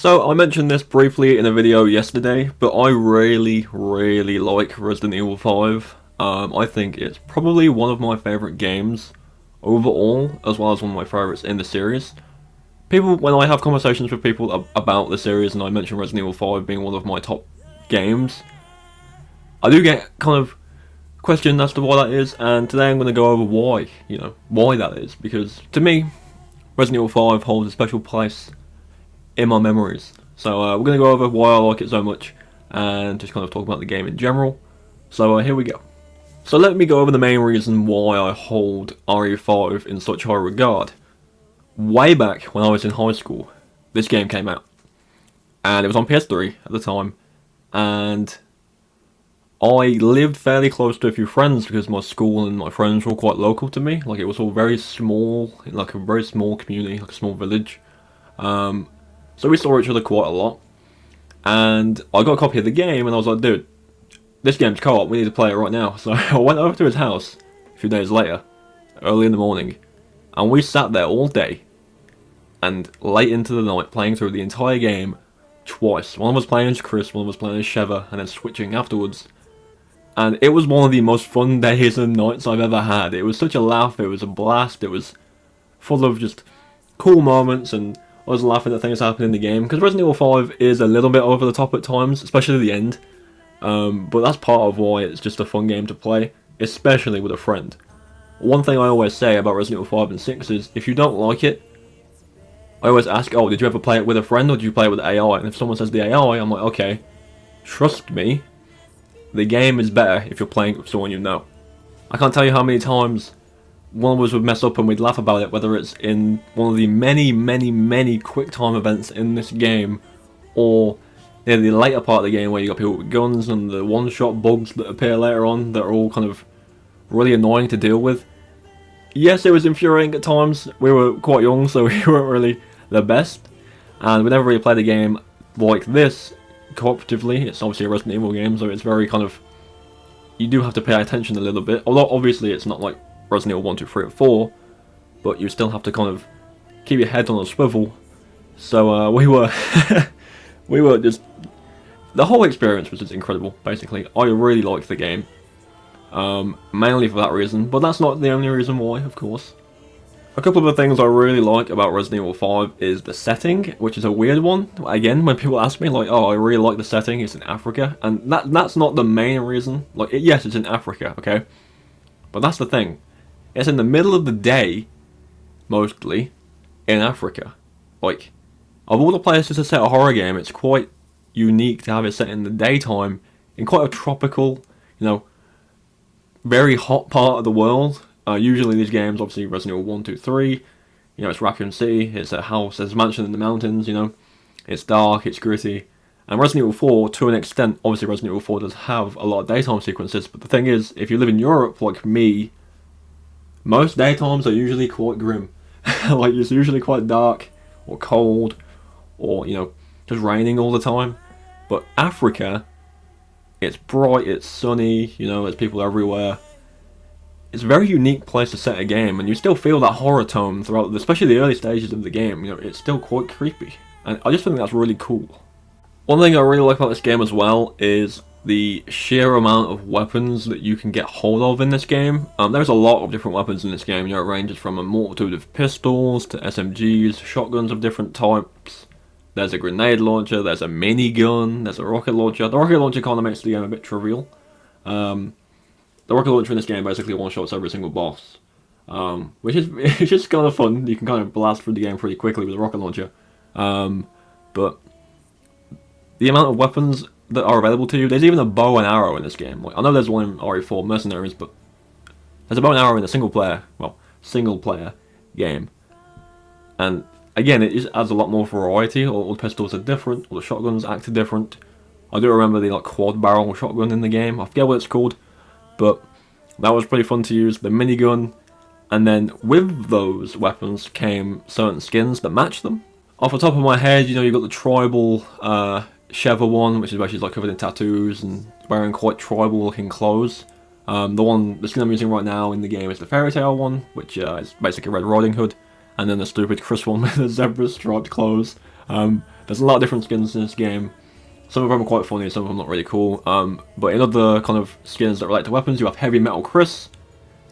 So I mentioned this briefly in a video yesterday, but I really like Resident Evil 5. I think it's probably one of my favourite games overall, as well as one of my favourites in the series. When I have conversations with people about the series and I mention Resident Evil 5 being one of my top games, I do get kind of questioned as to why that is, and today I'm going to go over why that is, because to me, Resident Evil 5 holds a special place in my memories. So we're going to go over why I like it so much and just kind of talk about the game in general. So here we go. So let me go over the main reason why I hold RE5 in such high regard. Way back when I was in high school, this game came out. And it was on PS3 at the time. And I lived fairly close to a few friends because my school and my friends were quite local to me. Like, it was all very small, like a very small community, like a small village. So we saw each other quite a lot, and I got a copy of the game, and I was like, dude, this game's co-op, we need to play it right now. So I went over to his house a few days later, early in the morning, and we sat there all day, and late into the night, playing through the entire game twice. One was playing as Chris, one was playing as Sheva, and then switching afterwards. And it was one of the most fun days and nights I've ever had. It was such a laugh, it was a blast, it was full of just cool moments, and I was laughing at things happening in the game, because Resident Evil 5 is a little bit over the top at times, especially at the end. But that's part of why it's just a fun game to play, especially with a friend. One thing I always say about Resident Evil 5 and 6 is, if you don't like it, I always ask, oh, did you ever play it with a friend, or did you play it with AI? And if someone says the AI, I'm like, okay, trust me, the game is better if you're playing it with someone you know. I can't tell you how many times one of us would mess up and we'd laugh about it, whether it's in one of the many quick time events in this game, or near the later part of the game where you got people with guns and the one-shot bugs that appear later on that are all kind of really annoying to deal with. Yes, it was infuriating at times. We were quite young, so we weren't really the best, and we never really played a game like this cooperatively. It's obviously a Resident Evil game, so it's very kind of, you do have to pay attention a little bit, although obviously it's not like Resident Evil 1, 2, 3, or 4, but you still have to kind of keep your head on a swivel. So we were just, the whole experience was just incredible, basically. I really liked the game, mainly for that reason, but that's not the only reason why, of course. A couple of the things I really like about Resident Evil 5 is the setting, which is a weird one. Again, when people ask me, like, oh, I really like the setting, it's in Africa, and that's not the main reason. Like, yes, it's in Africa, okay? But that's the thing. It's in the middle of the day, mostly, in Africa. Like, of all the places to set a horror game, it's quite unique to have it set in the daytime, in quite a tropical, very hot part of the world. Usually these games, obviously Resident Evil 1, 2, 3, it's Raccoon City, it's a house, there's a mansion in the mountains, it's dark, it's gritty. And Resident Evil 4, to an extent, obviously Resident Evil 4 does have a lot of daytime sequences, but the thing is, if you live in Europe, like me, most daytimes are usually quite grim. Like, it's usually quite dark, or cold, or, just raining all the time. But Africa, it's bright, it's sunny, there's people everywhere. It's a very unique place to set a game, and you still feel that horror tone throughout, especially the early stages of the game. It's still quite creepy. And I just think that's really cool. One thing I really like about this game as well is the sheer amount of weapons that you can get hold of in this game. There's a lot of different weapons in this game. It ranges from a multitude of pistols to SMGs, shotguns of different types. There's a grenade launcher, there's a minigun, there's a rocket launcher. The rocket launcher kind of makes the game a bit trivial. The rocket launcher in this game basically one-shots every single boss, which is it's just kind of fun. You can kind of blast through the game pretty quickly with a rocket launcher. But the amount of weapons that are available to you, there's even a bow and arrow in this game. Like, I know there's one in RE4 Mercenaries, but there's a bow and arrow in a single player game. And again, it just adds a lot more variety. All the pistols are different, all the shotguns act different. I do remember the quad barrel shotgun in the game. I forget what it's called, but that was pretty fun to use. The minigun, and then with those weapons came certain skins that match them. Off the top of my head, you got the tribal Sheva one, which is basically covered in tattoos and wearing quite tribal looking clothes. The skin I'm using right now in the game is the Fairy Tail one, which is basically Red Riding Hood, and then the stupid Chris one with the zebra striped clothes. There's a lot of different skins in this game. Some of them are quite funny, some of them not really cool. But in other kind of skins that relate to weapons, you have Heavy Metal Chris.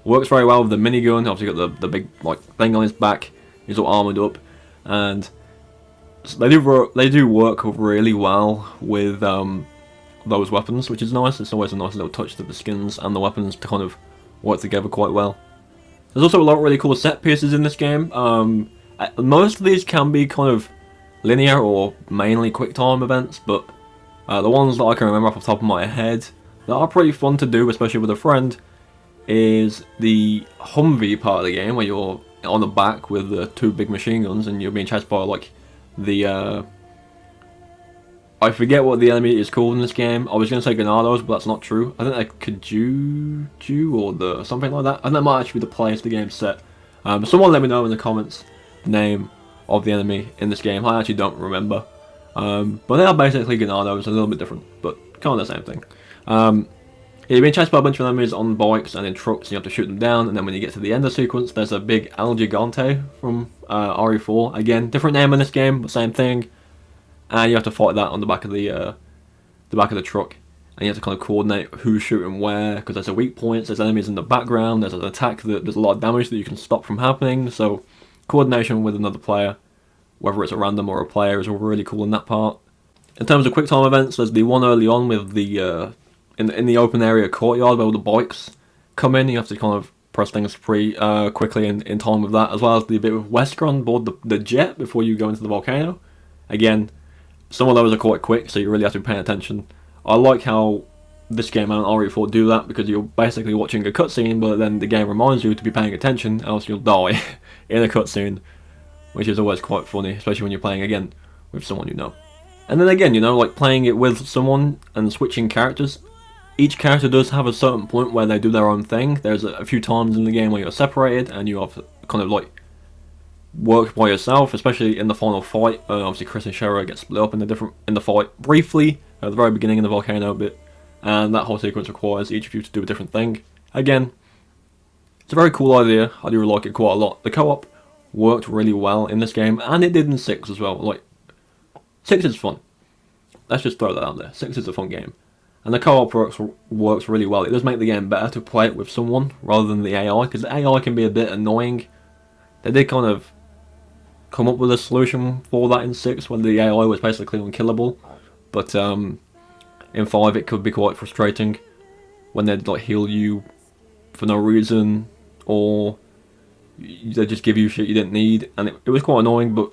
Works very well with the minigun. Obviously got the big like thing on his back. He's all armored up, and they do work really well with those weapons, which is nice. It's always a nice little touch to the skins and the weapons to kind of work together quite well. There's also a lot of really cool set pieces in this game. Most of these can be kind of linear or mainly quick time events, but the ones that I can remember off the top of my head that are pretty fun to do, especially with a friend, is the Humvee part of the game where you're on the back with the two big machine guns and you're being chased by like the I forget what the enemy is called in this game. I was going to say Ganados, but that's not true. I think they're Kajuju or the something like that. I think that might actually be the place the game's set. Someone let me know in the comments the name of the enemy in this game. I actually don't remember. But they are basically Ganados, a little bit different, but kind of the same thing. You're being chased by a bunch of enemies on bikes and in trucks, and you have to shoot them down, and then when you get to the end of the sequence, there's a big El Gigante from RE4. Again, different name in this game, but same thing. And you have to fight that on the back of the truck, and you have to kind of coordinate who's shooting where, because there's a weak points, there's enemies in the background, there's an attack that there's a lot of damage that you can stop from happening, so coordination with another player, whether it's a random or a player, is really cool in that part. In terms of quick time events, there's the one early on with the in the open area courtyard where all the bikes come in. You have to kind of press things pretty quickly in time with that, as well as the bit with Wesker on board the jet before you go into the volcano. Again, some of those are quite quick, so you really have to be paying attention. I like how this game and RE4 do that, because you're basically watching a cutscene, but then the game reminds you to be paying attention, else you'll die in a cutscene, which is always quite funny, especially when you're playing again with someone you know. And then again, you know, like playing it with someone and switching characters. Each character does have a certain point where they do their own thing. There's a few times in the game where you're separated and you have to kind of like work by yourself, especially in the final fight. Obviously, Chris and Shara get split up in the fight briefly at the very beginning in the volcano bit, and that whole sequence requires each of you to do a different thing. Again, it's a very cool idea. I do like it quite a lot. The co-op worked really well in this game, and it did in 6 as well. Like, 6 is fun. Let's just throw that out there. 6 is a fun game. And the co-op works really well. It does make the game better to play it with someone rather than the AI, because the AI can be a bit annoying. They did kind of come up with a solution for that in 6 when the AI was basically unkillable. But in 5 it could be quite frustrating when they'd like heal you for no reason, or they just give you shit you didn't need, and it was quite annoying, but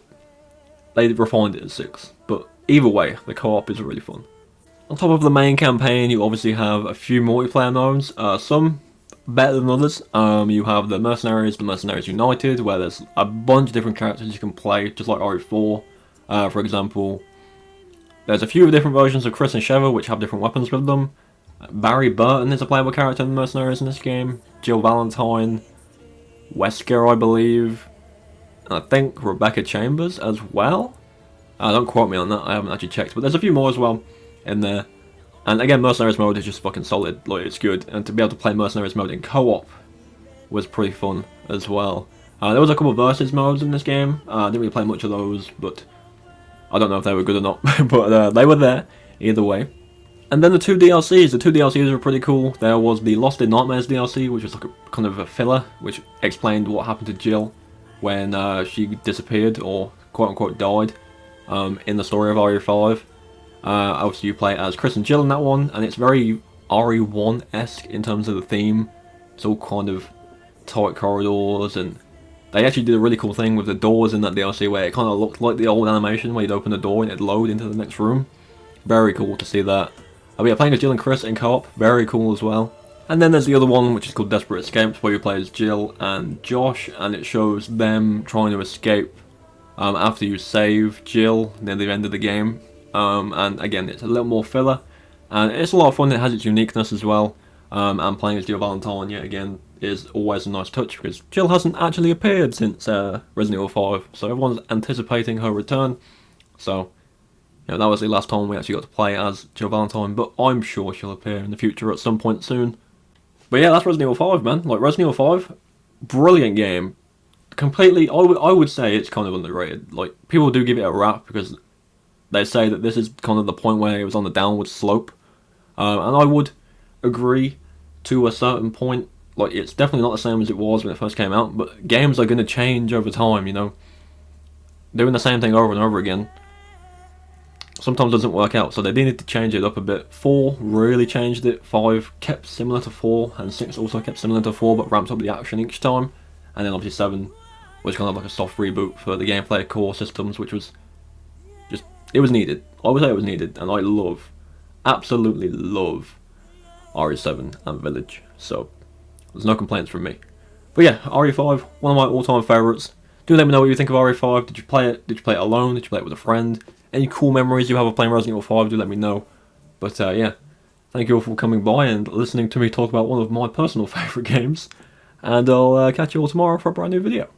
they refined it in 6. But either way, the co-op is really fun. On top of the main campaign, you obviously have a few multiplayer modes, some better than others. You have the Mercenaries United, where there's a bunch of different characters you can play, just like RE4. For example, there's a few different versions of Chris and Sheva, which have different weapons with them. Barry Burton is a playable character in the Mercenaries in this game. Jill Valentine, Wesker, I believe, and I think Rebecca Chambers as well. Don't quote me on that, I haven't actually checked, but there's a few more as well in there. And again, Mercenaries mode is just fucking solid, like it's good, and to be able to play Mercenaries mode in co-op was pretty fun as well. There was a couple of versus modes in this game. I didn't really play much of those, but I don't know if they were good or not, but they were there either way. And then the two DLCs were pretty cool. There was the Lost in Nightmares DLC, which was like a kind of a filler, which explained what happened to Jill when she disappeared, or quote unquote died, in the story of RE5. Obviously you play as Chris and Jill in that one, and it's very RE1-esque in terms of the theme. It's all kind of tight corridors, and they actually did a really cool thing with the doors in that DLC where it kind of looked like the old animation where you'd open the door and it'd load into the next room. Very cool to see that. Yeah, playing as Jill and Chris in co-op, very cool as well. And then there's the other one, which is called Desperate Escapes, where you play as Jill and Josh, and it shows them trying to escape after you save Jill near the end of the game. And again, it's a little more filler, and it's a lot of fun. It has its uniqueness as well. And playing as Jill Valentine yet again is always a nice touch, because Jill hasn't actually appeared since Resident Evil 5, so everyone's anticipating her return. So, you know, that was the last time we actually got to play as Jill Valentine, but I'm sure she'll appear in the future at some point soon. But yeah, that's Resident Evil 5, man. Like, Resident Evil 5, brilliant game. Completely, I would say it's kind of underrated. Like, people do give it a rap because they say that this is kind of the point where it was on the downward slope, and I would agree to a certain point. Like, it's definitely not the same as it was when it first came out, but games are going to change over time, you know. Doing the same thing over and over again sometimes doesn't work out, so they needed to change it up a bit. 4 really changed it, 5 kept similar to 4, and 6 also kept similar to 4, but ramped up the action each time. And then obviously 7 was kind of like a soft reboot for the gameplay core systems, which was just, it was needed. I would say it was needed, and I love, absolutely love RE7 and Village, so there's no complaints from me. But yeah, RE5, one of my all-time favourites. Do let me know what you think of RE5. Did you play it? Did you play it alone? Did you play it with a friend? Any cool memories you have of playing Resident Evil 5, do let me know. But yeah, thank you all for coming by and listening to me talk about one of my personal favourite games. And I'll catch you all tomorrow for a brand new video.